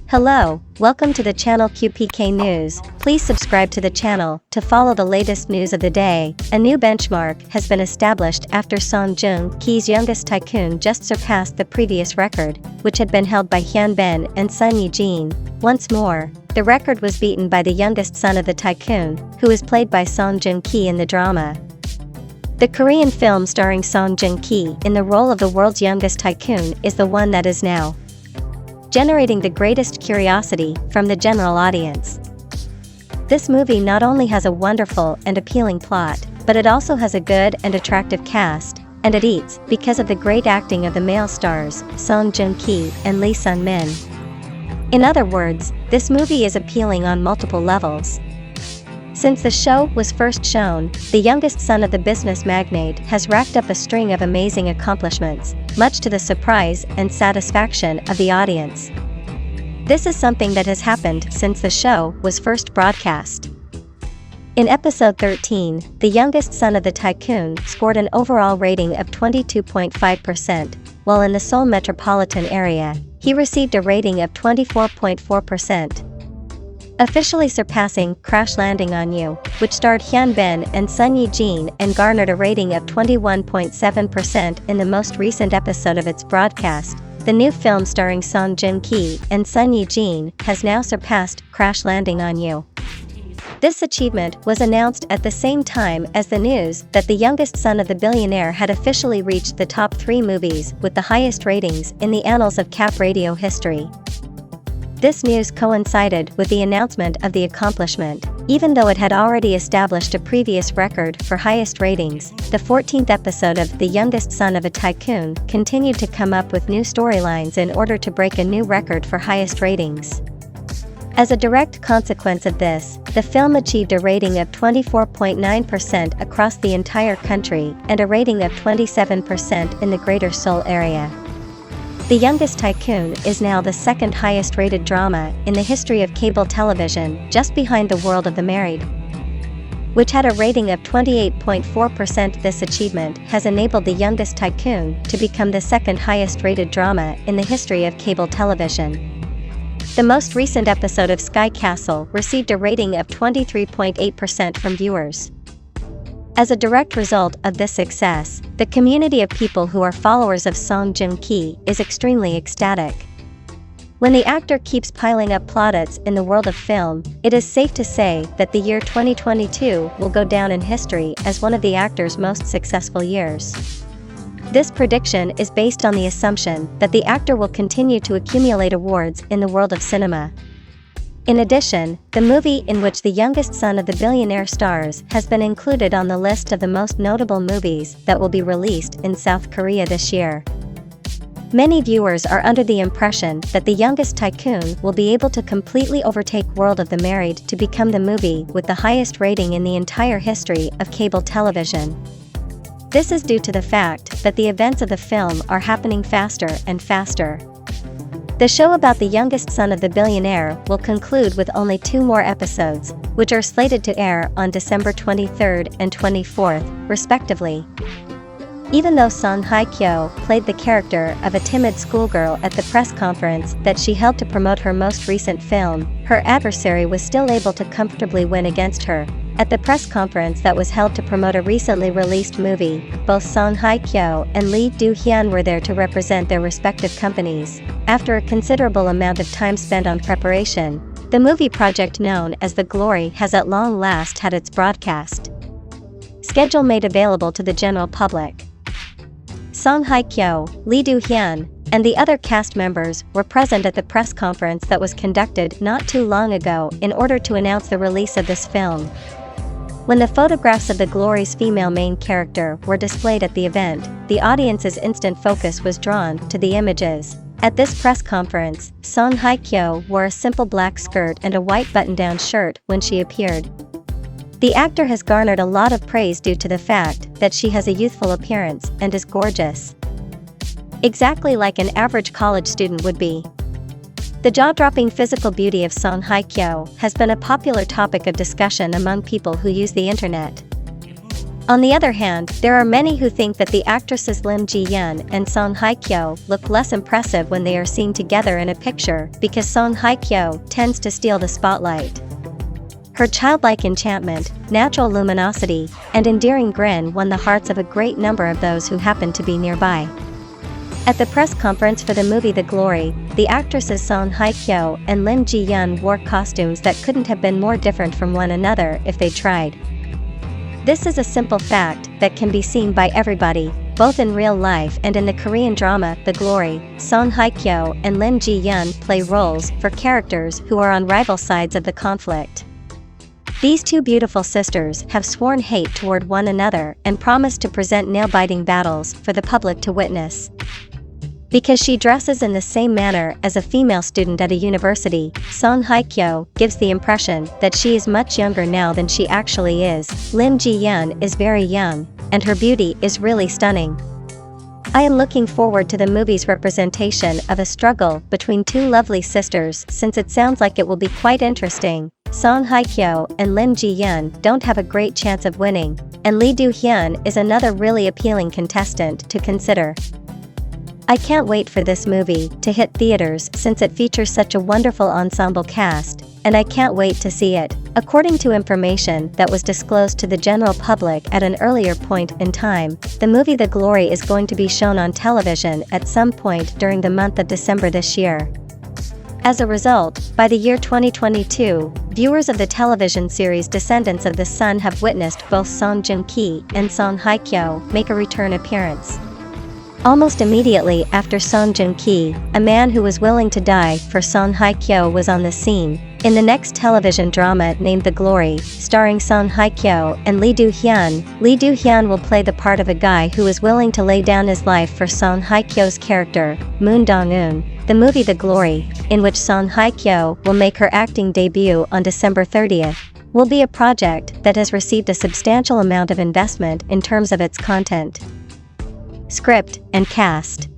Hello, welcome to the channel QPK News. Please subscribe to the channel to follow the latest news of the day. A new benchmark has been established after Joong Ki's youngest tycoon just surpassed the previous record, which had been held by Hyun and Ye Jin. Once more, the record was beaten by the youngest son of the tycoon, who is played by Joong Ki in the drama. The Korean film starring Joong Ki in the role of the world's youngest tycoon is the one that is now generating the greatest curiosity from the general audience. This movie not only has a wonderful and appealing plot, but it also has a good and attractive cast, and it eats because of the great acting of the male stars, Joong Ki and Lee Sun-min. In other words, this movie is appealing on multiple levels. Since the show was first shown, the youngest son of the business magnate has racked up a string of amazing accomplishments, much to the surprise and satisfaction of the audience. This is something that has happened since the show was first broadcast. In episode 13, the youngest son of the tycoon scored an overall rating of 22.5%, while in the Seoul metropolitan area, he received a rating of 24.4%. Officially surpassing Crash Landing on You, which starred Hyun and Ye Jin and garnered a rating of 21.7% in the most recent episode of its broadcast. The new film starring Joong Ki and Ye Jin has now surpassed Crash Landing on You. This achievement was announced at the same time as the news that the youngest son of the billionaire had officially reached the top 3 movies with the highest ratings in the annals of Cap radio history. This news coincided with the announcement of the accomplishment. Even though it had already established a previous record for highest ratings, the 14th episode of The Youngest Son of a Tycoon continued to come up with new storylines in order to break a new record for highest ratings. As a direct consequence of this, the film achieved a rating of 24.9% across the entire country and a rating of 27% in the Greater Seoul area. The Youngest Tycoon is now the second highest rated drama in the history of cable television, just behind The World of the Married, which had a rating of 28.4%. This achievement has enabled The Youngest Tycoon to become the second highest rated drama in the history of cable television. The most recent episode of Sky Castle received a rating of 23.8% from viewers. As a direct result of this success, the community of people who are followers of Joong Ki is extremely ecstatic. When the actor keeps piling up plaudits in the world of film, it is safe to say that the year 2022 will go down in history as one of the actor's most successful years. This prediction is based on the assumption that the actor will continue to accumulate awards in the world of cinema. In addition, the movie in which the youngest son of the billionaire stars has been included on the list of the most notable movies that will be released in South Korea this year. Many viewers are under the impression that The Youngest Tycoon will be able to completely overtake World of the Married to become the movie with the highest rating in the entire history of cable television. This is due to the fact that the events of the film are happening faster and faster. The show about the youngest son of the billionaire will conclude with only 2 more episodes, which are slated to air on December 23rd and 24th, respectively. Even though Song Hye Kyo played the character of a timid schoolgirl at the press conference that she held to promote her most recent film, her adversary was still able to comfortably win against her. At the press conference that was held to promote a recently released movie, both Song Hye Kyo and Hyun were there to represent their respective companies. After a considerable amount of time spent on preparation, the movie project known as The Glory has at long last had its broadcast schedule made available to the general public. Song Hye Kyo, Hyun, and the other cast members were present at the press conference that was conducted not too long ago in order to announce the release of this film. When the photographs of The Glory's female main character were displayed at the event, the audience's instant focus was drawn to the images. At this press conference, Song Hye Kyo wore a simple black skirt and a white button-down shirt when she appeared. The actor has garnered a lot of praise due to the fact that she has a youthful appearance and is gorgeous, exactly like an average college student would be. The jaw-dropping physical beauty of Song Hye Kyo has been a popular topic of discussion among people who use the internet. On the other hand, there are many who think that the actresses Lim Ji Yeon and Song Hye Kyo look less impressive when they are seen together in a picture because Song Hye Kyo tends to steal the spotlight. Her childlike enchantment, natural luminosity, and endearing grin won the hearts of a great number of those who happened to be nearby. At the press conference for the movie The Glory, the actresses Song Hye Kyo and Lim Ji Yeon wore costumes that couldn't have been more different from one another if they tried. This is a simple fact that can be seen by everybody, both in real life and in the Korean drama The Glory. Song Hye Kyo and Lim Ji Yeon play roles for characters who are on rival sides of the conflict. These two beautiful sisters have sworn hate toward one another and promised to present nail-biting battles for the public to witness. Because she dresses in the same manner as a female student at a university, Song Hye Kyo gives the impression that she is much younger now than she actually is. Lim Ji Yeon is very young, and her beauty is really stunning. I am looking forward to the movie's representation of a struggle between two lovely sisters since it sounds like it will be quite interesting. Song Hye Kyo and Lim Ji Yeon don't have a great chance of winning, and Lee Do-hyun is another really appealing contestant to consider. I can't wait for this movie to hit theaters since it features such a wonderful ensemble cast, and I can't wait to see it. According to information that was disclosed to the general public at an earlier point in time, the movie The Glory is going to be shown on television at some point during the month of December this year. As a result, by the year 2022, viewers of the television series Descendants of the Sun have witnessed both Joong Ki and Song Hye Kyo make a return appearance. Almost immediately after Joong Ki, a man who was willing to die for Song Hye Kyo was on the scene, in the next television drama named The Glory, starring Song Hye Kyo and Lee Do-hyun. Lee Do-hyun will play the part of a guy who is willing to lay down his life for Song Hye Kyo's character, Moon Dong-eun. The movie The Glory, in which Song Hye Kyo will make her acting debut on December 30th, will be a project that has received a substantial amount of investment in terms of its content, script, and cast.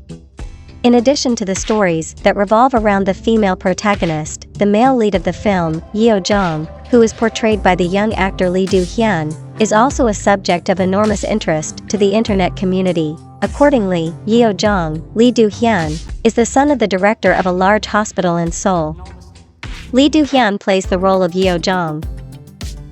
In addition to the stories that revolve around the female protagonist, the male lead of the film, Ye Jin, who is portrayed by the young actor Lee Do-hyun, is also a subject of enormous interest to the internet community. Accordingly, Ye Jin, Lee Do-hyun, is the son of the director of a large hospital in Seoul. Lee Do-hyun plays the role of Ye Jin.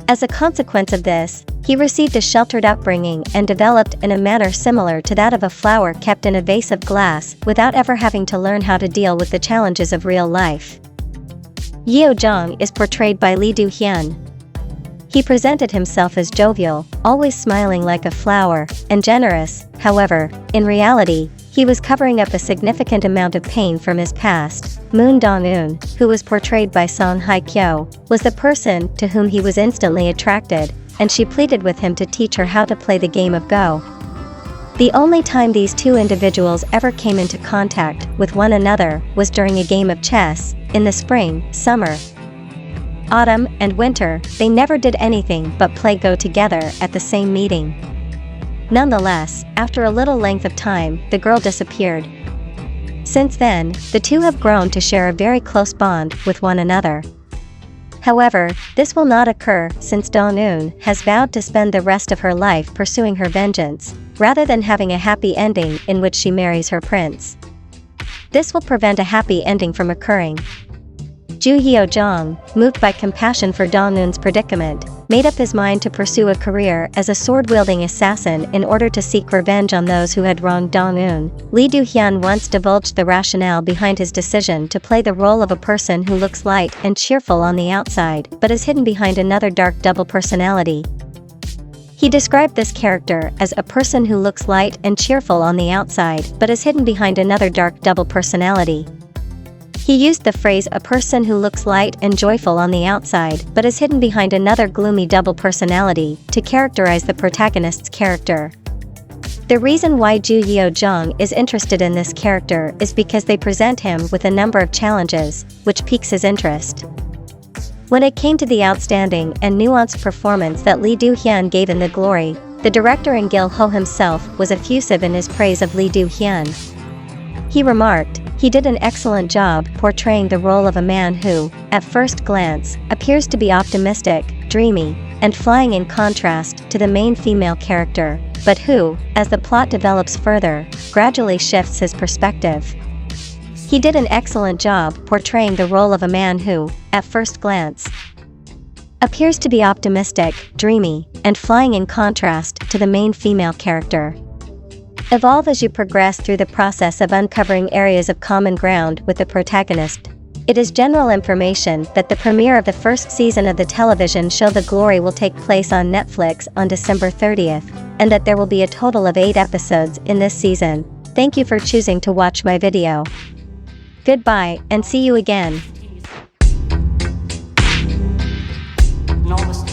As a consequence of this, he received a sheltered upbringing and developed in a manner similar to that of a flower kept in a vase of glass without ever having to learn how to deal with the challenges of real life. Ye Jin is portrayed by Lee Do-hyun. He presented himself as jovial, always smiling like a flower, and generous. However, in reality, he was covering up a significant amount of pain from his past. Moon Dong-eun, who was portrayed by Song Hye Kyo, was the person to whom he was instantly attracted, and she pleaded with him to teach her how to play the game of Go. The only time these two individuals ever came into contact with one another was during a game of chess. In the spring, summer, autumn, and winter, they never did anything but play Go together at the same meeting. Nonetheless, after a little length of time, the girl disappeared. Since then, the two have grown to share a very close bond with one another. However, this will not occur since Dong-eun has vowed to spend the rest of her life pursuing her vengeance, rather than having a happy ending in which she marries her prince. This will prevent a happy ending from occurring. Joo Hyo-jong, moved by compassion for Dong-eun's predicament, made up his mind to pursue a career as a sword-wielding assassin in order to seek revenge on those who had wronged Dong-eun. Lee Do-hyun once divulged the rationale behind his decision to play the role of a person who looks light and cheerful on the outside but is hidden behind another dark double personality. He described this character as a person who looks light and cheerful on the outside but is hidden behind another dark double personality. He used the phrase "a person who looks light and joyful on the outside but is hidden behind another gloomy double personality" to characterize the protagonist's character. The reason why Joo Hyo-jong is interested in this character is because they present him with a number of challenges, which piques his interest. When it came to the outstanding and nuanced performance that Lee Do-hyun gave in The Glory, the director and Gil Ho himself was effusive in his praise of Lee Do-hyun. He remarked, "He did an excellent job portraying the role of a man who, at first glance, appears to be optimistic, dreamy, and flying in contrast to the main female character, but who, as the plot develops further, gradually shifts his perspective." He did an excellent job portraying the role of a man who, at first glance, appears to be optimistic, dreamy, and flying in contrast to the main female character. Evolve as you progress through the process of uncovering areas of common ground with the protagonist. It is general information that the premiere of the first season of the television show The Glory will take place on Netflix on December 30th, and that there will be a total of 8 episodes in this season. Thank you for choosing to watch my video. Goodbye, and see you again. No mistake.